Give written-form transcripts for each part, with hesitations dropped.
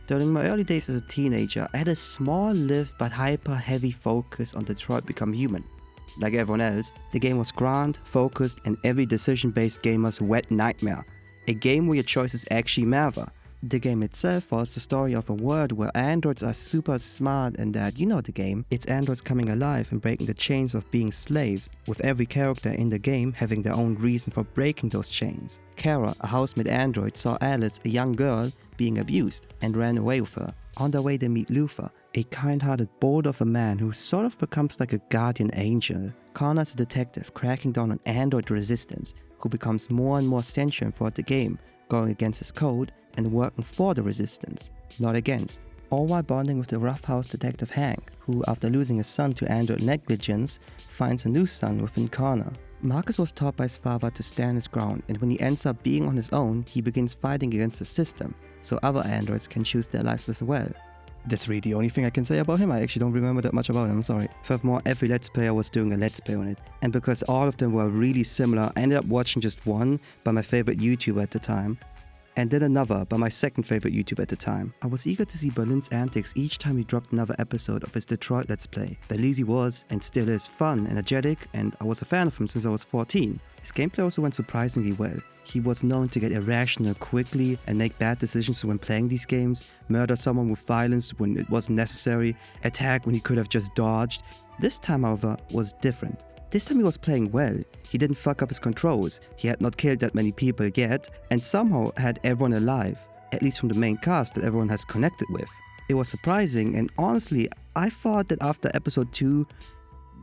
During my early days as a teenager, I had a small-lived but hyper-heavy focus on Detroit Become Human. Like everyone else, the game was grand, focused, and every decision-based gamer's wet nightmare. A game where your choices actually matter. The game itself was the story of a world where androids are super smart and that, you know the game, it's androids coming alive and breaking the chains of being slaves, with every character in the game having their own reason for breaking those chains. Kara, a housemate android, saw Alice, a young girl, being abused and ran away with her. On their way they meet Luther, a kind-hearted bold of a man who sort of becomes like a guardian angel. Connor's a detective cracking down on android resistance, who becomes more and more sentient throughout the game, going against his code and working for the resistance, not against. All while bonding with the roughhouse detective Hank, who after losing his son to android negligence, finds a new son within Connor. Marcus was taught by his father to stand his ground, and when he ends up being on his own, he begins fighting against the system, so other androids can choose their lives as well. That's really the only thing I can say about him. I actually don't remember that much about him, I'm sorry. Furthermore, every Let's Player was doing a Let's Play on it. And because all of them were really similar, I ended up watching just one by my favorite YouTuber at the time, and then another by my second favorite YouTuber at the time. I was eager to see Berlin's antics each time he dropped another episode of his Detroit Let's Play. Berlizzi was, and still is, fun, energetic, and I was a fan of him since I was 14. His gameplay also went surprisingly well. He was known to get irrational quickly and make bad decisions when playing these games, murder someone with violence when it wasn't necessary, attack when he could have just dodged. This time, however, was different. This time he was playing well. He didn't fuck up his controls, he had not killed that many people yet, and somehow had everyone alive, at least from the main cast that everyone has connected with. It was surprising, and honestly, I thought that after episode 2,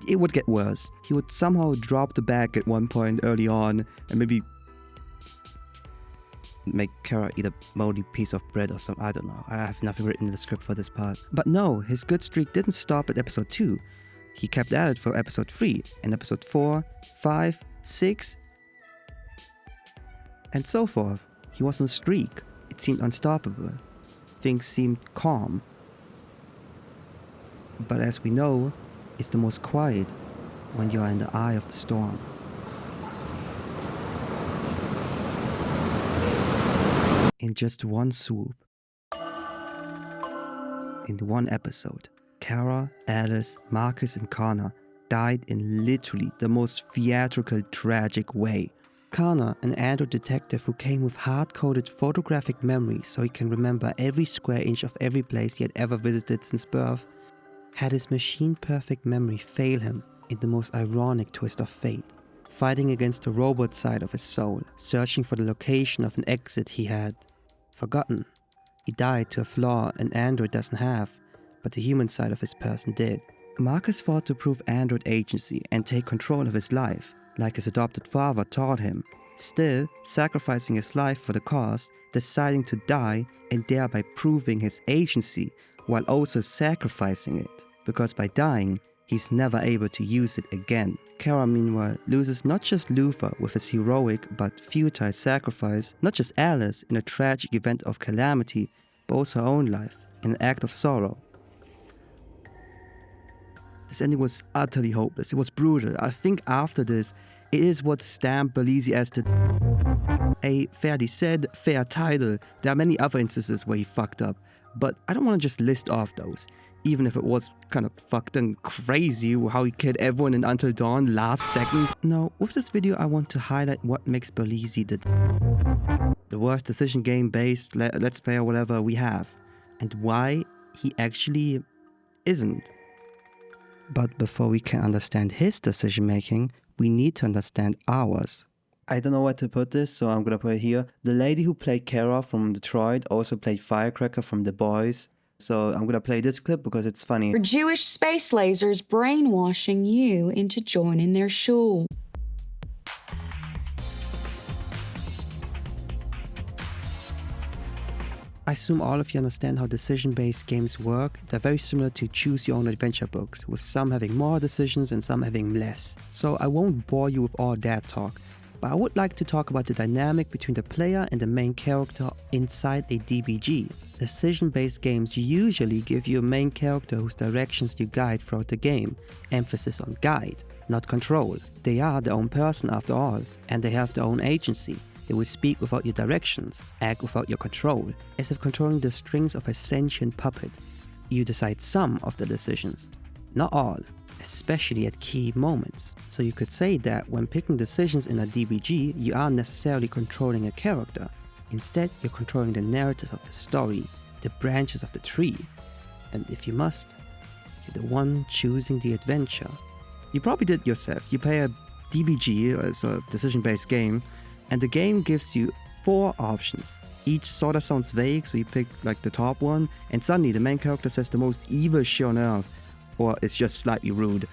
it would get worse. He would somehow drop the bag at one point early on, and maybe make Kara eat a moldy piece of bread or something, I don't know. I have nothing written in the script for this part. But no, his good streak didn't stop at episode 2. He kept at it for episode 3, and episode 4, 5, 6, and so forth. He was on a streak. It seemed unstoppable. Things seemed calm. But as we know, it's the most quiet when you are in the eye of the storm. In just one swoop, in one episode, Kara, Alice, Marcus, and Connor died in literally the most theatrical, tragic way. Connor, an android detective who came with hard-coded photographic memory so he can remember every square inch of every place he had ever visited since birth, had his machine-perfect memory fail him in the most ironic twist of fate. Fighting against the robot side of his soul, searching for the location of an exit he had forgotten. He died to a flaw an android doesn't have, but the human side of his person did. Marcus fought to prove android agency and take control of his life, like his adopted father taught him, still sacrificing his life for the cause, deciding to die and thereby proving his agency while also sacrificing it, because by dying, he's never able to use it again. Kara, meanwhile, loses not just Luther with his heroic but futile sacrifice, not just Alice in a tragic event of calamity, but also her own life in an act of sorrow. This ending was utterly hopeless. It was brutal. I think after this, it is what stamped Berlizzi as a fairly said, fair title. There are many other instances where he fucked up, but I don't want to just list off those. Even if it was kind of fucked and crazy how he killed everyone in Until Dawn last second. No, with this video I want to highlight what makes Berlizzi the worst decision game based Let's Play or whatever we have, and why he actually isn't. But before we can understand his decision making, we need to understand ours. I don't know where to put this, so I'm gonna put it here. The lady who played Kara from Detroit also played Firecracker from The Boys. So I'm gonna play this clip because it's funny. For Jewish space lasers brainwashing you into joining their shul. I assume all of you understand how decision-based games work. They're very similar to choose-your-own-adventure books, with some having more decisions and some having less. So I won't bore you with all that talk, but I would like to talk about the dynamic between the player and the main character inside a DBG. Decision-based games usually give you a main character whose directions you guide throughout the game. Emphasis on guide, not control. They are their own person after all, and they have their own agency. They will speak without your directions, act without your control, as if controlling the strings of a sentient puppet. You decide some of the decisions, not all, especially at key moments. So you could say that when picking decisions in a DBG, you aren't necessarily controlling a character. Instead, you're controlling the narrative of the story, the branches of the tree. And if you must, you're the one choosing the adventure. You probably did yourself. You play a DBG, so a decision-based game, and the game gives you 4 options. Each sort of sounds vague, so you pick like the top one, and suddenly the main character says the most evil shit on earth, or it's just slightly rude.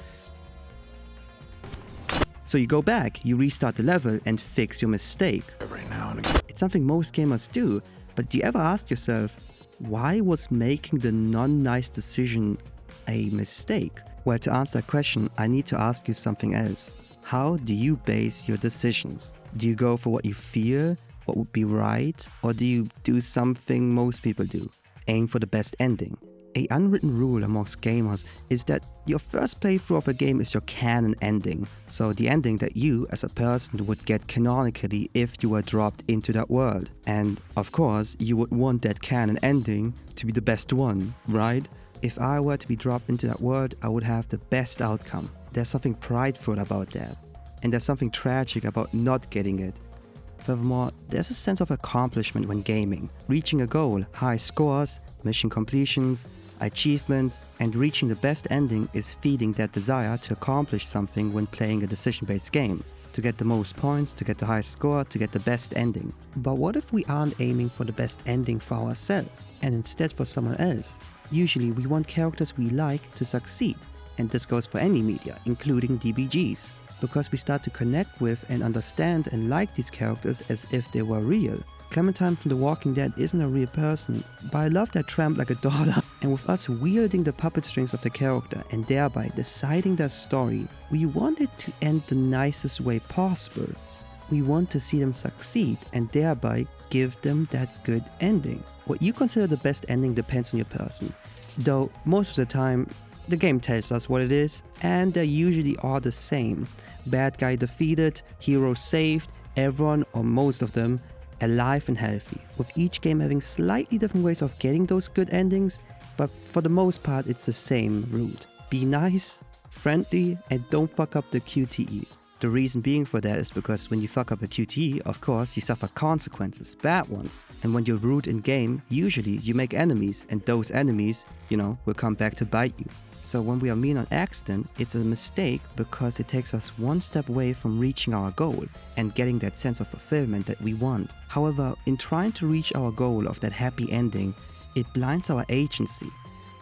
So you go back, you restart the level, and fix your mistake. Every now and again. It's something most gamers do, but do you ever ask yourself, why was making the non-nice decision a mistake? Well, to answer that question, I need to ask you something else. How do you base your decisions? Do you go for what you feel, what would be right, or do you do something most people do? Aim for the best ending. An unwritten rule amongst gamers is that your first playthrough of a game is your canon ending, so the ending that you as a person would get canonically if you were dropped into that world. And of course, you would want that canon ending to be the best one, right? If I were to be dropped into that world, I would have the best outcome. There's something prideful about that, and there's something tragic about not getting it. Furthermore, there's a sense of accomplishment when gaming. Reaching a goal, high scores, mission completions, achievements, and reaching the best ending is feeding that desire to accomplish something when playing a decision-based game. To get the most points, to get the highest score, to get the best ending. But what if we aren't aiming for the best ending for ourselves, and instead for someone else? Usually we want characters we like to succeed, and this goes for any media, including DBGs. Because we start to connect with and understand and like these characters as if they were real. Clementine from The Walking Dead isn't a real person, but I love that tramp like a daughter. And with us wielding the puppet strings of the character and thereby deciding their story, we want it to end the nicest way possible. We want to see them succeed and thereby give them that good ending. What you consider the best ending depends on your person, though most of the time the game tells us what it is, and they usually are the same. Bad guy defeated, hero saved, everyone or most of them alive and healthy, with each game having slightly different ways of getting those good endings, but for the most part it's the same route. Be nice, friendly, and don't fuck up the QTE. The reason being for that is because when you fuck up a QTE, of course, you suffer consequences, bad ones. And when you're rude in game, usually you make enemies, and those enemies, will come back to bite you. So when we are mean on accident, it's a mistake because it takes us one step away from reaching our goal and getting that sense of fulfillment that we want. However, in trying to reach our goal of that happy ending, it blinds our agency.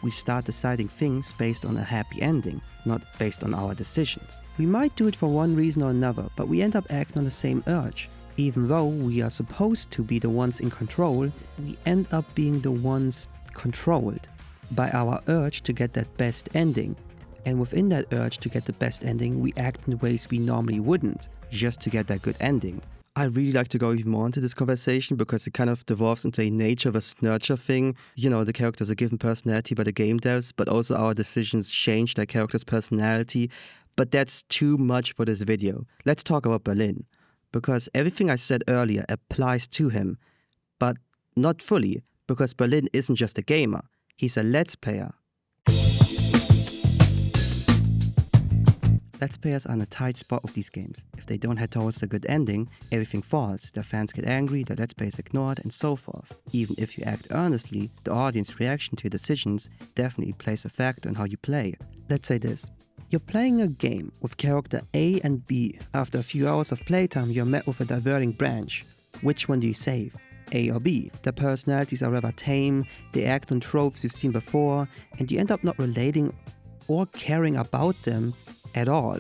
We start deciding things based on a happy ending, not based on our decisions. We might do it for one reason or another, but we end up acting on the same urge. Even though we are supposed to be the ones in control, we end up being the ones controlled by our urge to get that best ending. And within that urge to get the best ending, we act in ways we normally wouldn't, just to get that good ending. I really like to go even more into this conversation because it kind of devolves into a nature versus nurture thing. The characters are given personality by the game devs, but also our decisions change their character's personality. But that's too much for this video. Let's talk about Berlin, because everything I said earlier applies to him, but not fully, because Berlin isn't just a gamer. He's a Let's Player. Let's Players are in a tight spot with these games. If they don't head towards the good ending, everything falls. Their fans get angry, their Let's Play is ignored, and so forth. Even if you act earnestly, the audience reaction to your decisions definitely plays a factor in how you play. Let's say this. You're playing a game with character A and B. After a few hours of playtime, you're met with a diverting branch. Which one do you save? A or B? Their personalities are rather tame, they act on tropes you've seen before, and you end up not relating or caring about them at all.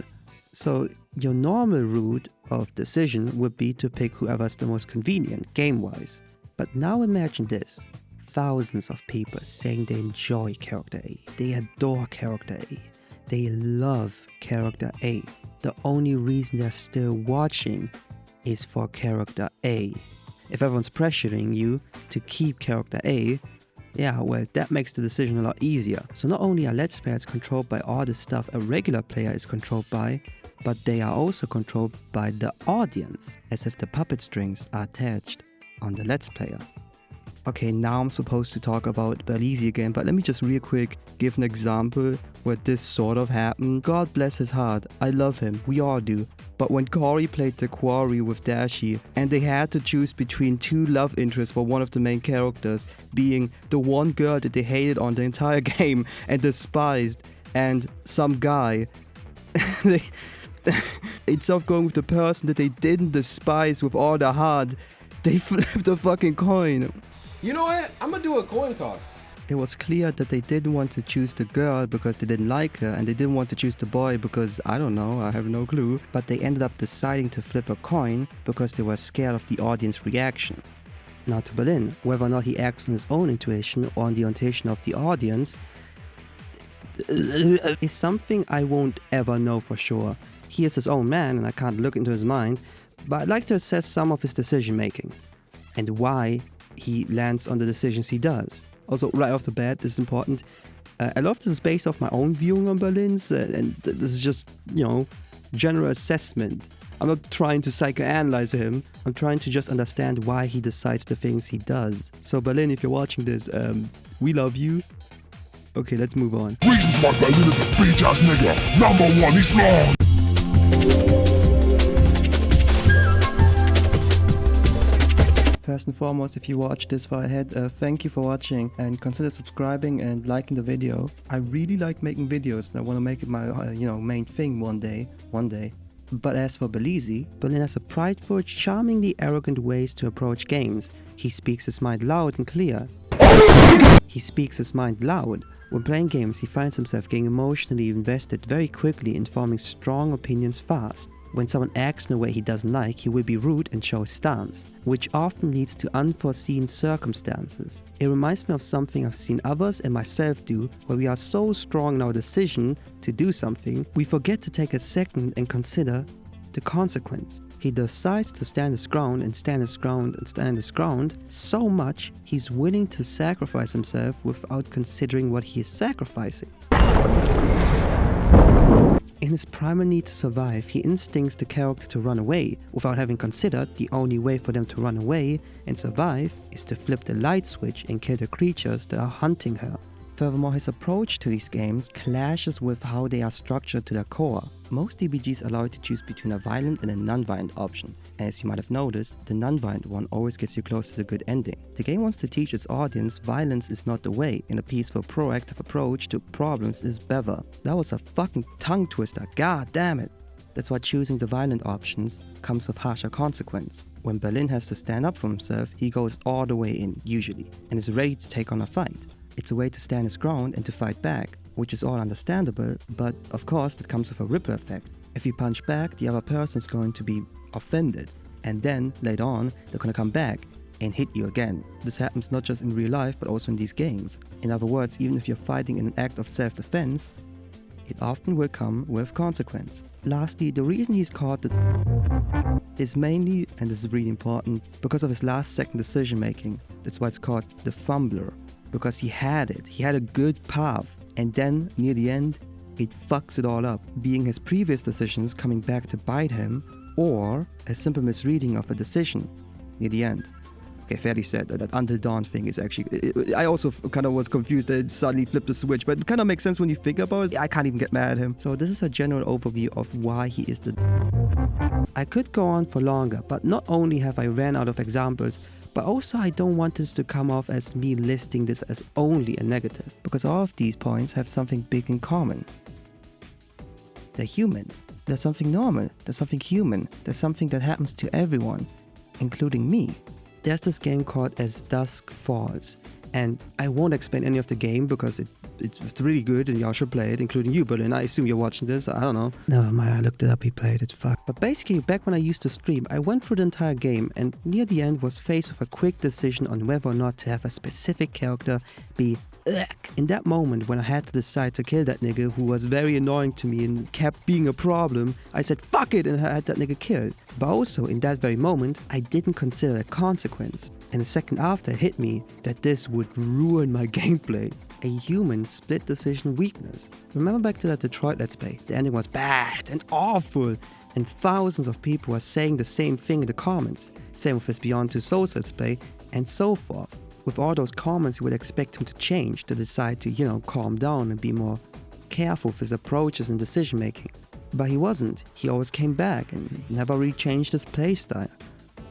So your normal route of decision would be to pick whoever's the most convenient game-wise. But now imagine this. Thousands of people saying they enjoy character A, they adore character A, they love character A. The only reason they're still watching is for character A. If everyone's pressuring you to keep character A, that makes the decision a lot easier. So not only are Let's Players controlled by all the stuff a regular player is controlled by, but they are also controlled by the audience, as if the puppet strings are attached on the Let's Player. Okay, now I'm supposed to talk about Belize again, but let me just real quick give an example where this sort of happened. God bless his heart, I love him, we all do. But when Corey played the Quarry with Dashi, and they had to choose between two love interests for one of the main characters, being the one girl that they hated on the entire game and despised, and some guy, instead of going with the person that they didn't despise with all their heart, they flipped the fucking coin. You know what? I'm gonna do a coin toss. It was clear that they didn't want to choose the girl because they didn't like her, and they didn't want to choose the boy because, I don't know, I have no clue. But they ended up deciding to flip a coin because they were scared of the audience reaction. Now to Berlin, whether or not he acts on his own intuition or on the intuition of the audience is something I won't ever know for sure. He is his own man and I can't look into his mind, but I'd like to assess some of his decision making and why he lands on the decisions he does. Also, right off the bat, this is important. A lot of this is based off my own viewing on Berlin's, and this is just, general assessment. I'm not trying to psychoanalyze him. I'm trying to just understand why he decides the things he does. So Berlin, if you're watching this, we love you. Okay, let's move on. Reasons why Berlin is a bitch-ass nigga. Number one, he's long. First and foremost, if you watch this far ahead, thank you for watching and consider subscribing and liking the video. I really like making videos and I want to make it my main thing one day. But as for Belize, Berlin has a prideful, charmingly arrogant ways to approach games. He speaks his mind loud and clear. He speaks his mind loud. When playing games, he finds himself getting emotionally invested very quickly and forming strong opinions fast. When someone acts in a way he doesn't like, he will be rude and show his stance, which often leads to unforeseen circumstances. It reminds me of something I've seen others and myself do, where we are so strong in our decision to do something, we forget to take a second and consider the consequence. He decides to stand his ground and stand his ground and stand his ground so much he's willing to sacrifice himself without considering what he is sacrificing. In his primal need to survive, he instincts the character to run away, without having considered the only way for them to run away and survive is to flip the light switch and kill the creatures that are hunting her. Furthermore, his approach to these games clashes with how they are structured to their core. Most DBGs allow you to choose between a violent and a non-violent option, and as you might have noticed, the non-violent one always gets you close to the good ending. The game wants to teach its audience violence is not the way, and a peaceful, proactive approach to problems is better. That was a fucking tongue twister, god damn it! That's why choosing the violent options comes with harsher consequence. When Berlin has to stand up for himself, he goes all the way in, usually, and is ready to take on a fight. It's a way to stand his ground and to fight back, which is all understandable, but of course that comes with a ripple effect. If you punch back, the other person is going to be offended, and then later on they're going to come back and hit you again. This happens not just in real life but also in these games. In other words, even if you're fighting in an act of self-defense, it often will come with consequence. Lastly, the reason he's called is mainly, and this is really important, because of his last-second decision making. That's why it's called the Fumbler. Because he had a good path, and then near the end, it fucks it all up, being his previous decisions coming back to bite him, or a simple misreading of a decision near the end. Okay, fairly said, that Until Dawn thing is actually, I also kind of was confused that it suddenly flipped the switch, but it kind of makes sense when you think about it. I can't even get mad at him. So this is a general overview of why he is the... I could go on for longer, but not only have I ran out of examples, but also I don't want this to come off as me listing this as only a negative, because all of these points have something big in common. They're human. There's something normal. There's something human. There's something that happens to everyone, including me. There's this game called As Dusk Falls, and I won't explain any of the game because it's really good and y'all should play it, including you, Berlin. I assume you're watching this, I don't know. Never mind, I looked it up, he played it, fuck. But basically, back when I used to stream, I went through the entire game and near the end was faced with a quick decision on whether or not to have a specific character be in that moment when I had to decide to kill that nigga who was very annoying to me and kept being a problem, I said fuck it and I had that nigga killed. But also in that very moment, I didn't consider the consequence. And a second after it hit me that this would ruin my gameplay. a human split decision weakness. Remember back to that Detroit Let's Play, the ending was bad and awful, and thousands of people were saying the same thing in the comments. Same with his Beyond Two Souls Let's Play, and so forth. With all those comments, you would expect him to change, to decide to, calm down and be more careful with his approaches and decision making. But he wasn't. He always came back and never really changed his playstyle.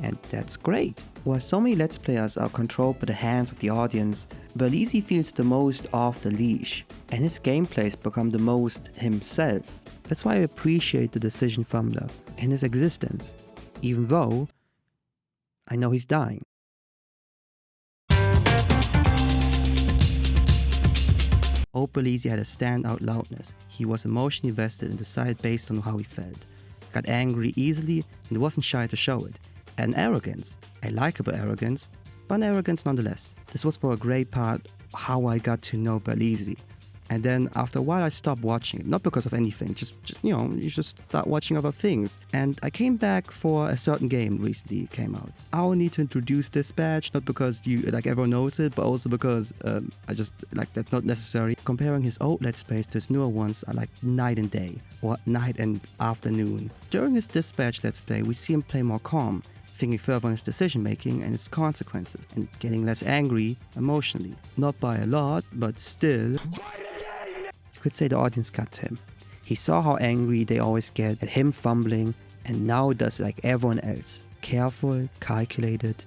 And that's great. While so many Let's Players are controlled by the hands of the audience, Berlisi feels the most off the leash, and his gameplays become the most himself. That's why I appreciate the Decision Fumbler and his existence, even though I know he's dying. Old Berlisi had a standout loudness. He was emotionally vested and decided based on how he felt. Got angry easily and wasn't shy to show it. An arrogance, a likable arrogance, but an arrogance nonetheless. This was for a great part how I got to know Berlisi. And then after a while I stopped watching it, not because of anything, just you just start watching other things. And I came back for a certain game recently came out. I will need to introduce Dispatch, not because everyone knows it, but also because that's not necessary. Comparing his old Let's Plays to his newer ones are like night and day, or night and afternoon. During his Dispatch Let's Play, we see him play more calm, thinking further on his decision making and its consequences, and getting less angry emotionally. Not by a lot, but still. You could say the audience got to him. He saw how angry they always get at him fumbling, and now does like everyone else. Careful, calculated,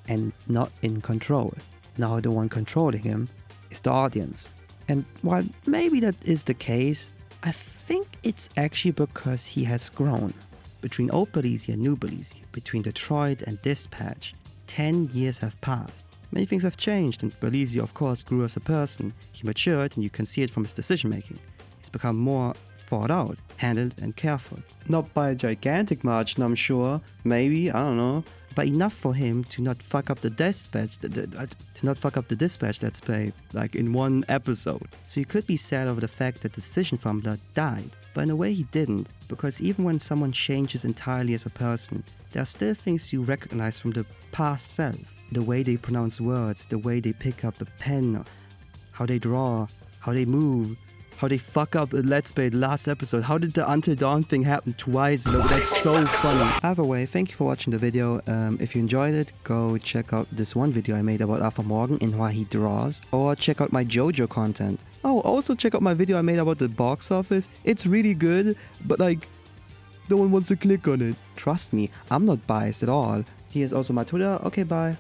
and not in control. Now the one controlling him is the audience. And while maybe that is the case, I think it's actually because he has grown. Between old Berlisi and new Berlisi, between Detroit and Dispatch, 10 years have passed. Many things have changed, and Berlisi of course grew as a person. He matured, and you can see it from his decision making. He's become more thought out, handled and careful. Not by a gigantic margin, I'm sure, maybe, I don't know, but enough for him to not fuck up the Dispatch, Let's Play, like in one episode. So you could be sad over the fact that Decision Fumbler died, but in a way he didn't, because even when someone changes entirely as a person, there are still things you recognize from the past self. The way they pronounce words, the way they pick up a pen, how they draw, how they move, how they fuck up the Let's Play the last episode. How did the Until Dawn thing happen twice? Look, that's so funny. Either way, thank you for watching the video. If you enjoyed it, go check out this one video I made about Arthur Morgan and why he draws, or check out my JoJo content. Oh, also check out my video I made about the box office. It's really good, but no one wants to click on it. Trust me, I'm not biased at all. Here's also my Twitter. Okay, bye.